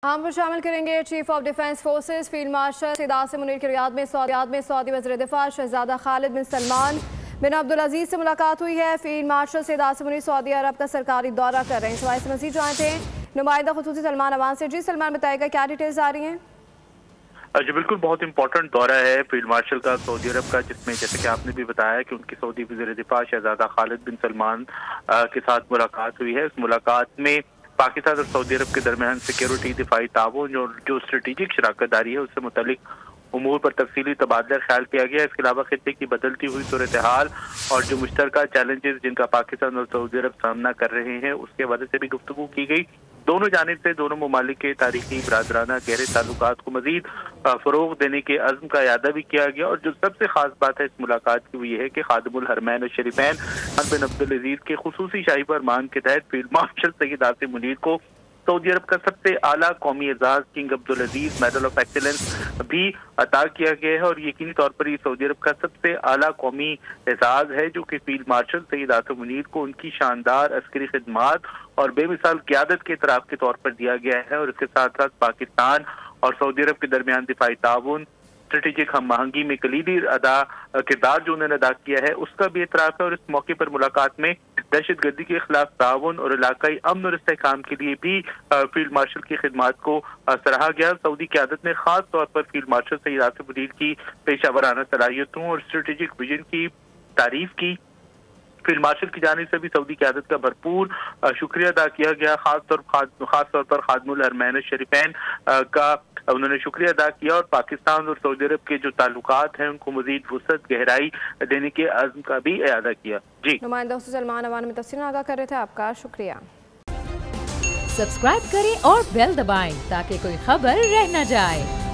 हम को शामिल करेंगे chief of defence forces field marshal Syed Asim Munir की रियाद में सऊदी वज़ीर दिफा शहजादा खालिद बिन सलमान बिन अब्दुल अजीज से मुलाकात हुई है। Field marshal Syed Asim Munir Saudi Arab का सरकारी दौरा कर रहे हैं। सवाल से मज़ीद जानते हैं नुमाइंदा खुसूसी सलमान अवान से। जी सलमान, बताएगा क्या डिटेल्स आ रही हैं? जी बिल्कुल, बहुत इंपॉर्टेंट दौरा है फील्ड मार्शल का सऊदी अरब का, जिसमें जैसे कि आपने भी बताया कि उनकी सऊदी वज़ीर दिफा शहजादा खालिद बिन सलमान के साथ मुलाकात हुई है। इस मुलाकात में पाकिस्तान और सऊदी अरब के दरमियान सिक्योरिटी, दिफाई ताउन और जो स्ट्रेटेजिक शराकत दारी है उससे मुतालिक उमूर पर तफसीली तबादला ख्याल किया गया। इसके अलावा खित्ते की बदलती हुई सूरत हाल और जो मुश्तरका चैलेंजेस जिनका पाकिस्तान और सऊदी अरब सामना कर रहे हैं उसके वजह से भी गुफ्तगू की गई। दोनों जानिब से दोनों ममालिक के तारीखी बरादराना गहरे ताल्लुकात को मजीद फरोग देने के अज़्म का यादा भी किया गया। और जो सबसे खास बात है इस मुलाकात की वो ये है कि खादिमुल हरमैन और शरीफैन बिन अब्दुल अजीज के खुसूसी शाही फरमान के तहत फील्ड मार्शल सैयद आसिम मुनीर को सऊदी अरब का सबसे आला कौमी एजाज king Abdul Aziz medal of excellence भी अता किया गया है। और यकीनी तौर पर ये सऊदी अरब का सबसे आला कौमी एजाज है जो कि फील्ड मार्शल सैयद आसिम मुनीर को उनकी शानदार अस्करी खिदमात और बेमिसाल क़यादत के इतराफ़ के तौर पर दिया गया है। और इसके साथ साथ पाकिस्तान और सऊदी अरब के दरमियान दिफाई ताउन, स्ट्रेटेजिक हम आहंगी में कलीदी किरदार जो उन्होंने अदा किया है उसका भी एतराफ़ है। और इस मौके पर मुलाकात में दहशत गर्दी के खिलाफ ताउन और इलाकाई अमन और इस्तेहकाम के लिए भी फील्ड मार्शल की खिदमात को सराहा गया। सऊदी क़यादत ने खास तौर पर फील्ड मार्शल सैयद आसिम मुनीर की पेशावराना सलाहियतों और स्ट्रेटेजिक विजन की तारीफ की। फील्ड मार्शल की जानिब से भी सऊदी क़यादत का भरपूर शुक्रिया अदा किया गया। खास तौर पर खादिमुल हरमैन शरीफैन का उन्होंने शुक्रिया अदा किया और पाकिस्तान और सऊदी अरब के जो ताल्लुकात हैं उनको मजीद वुसअत गहराई देने के अज़्म का भी इरादा किया। जी नुमाइंदा सलमान अवान में तफसील आगाह कर रहे थे, आपका शुक्रिया। सब्सक्राइब करें और बेल दबाएं ताकि कोई खबर रह न जाए।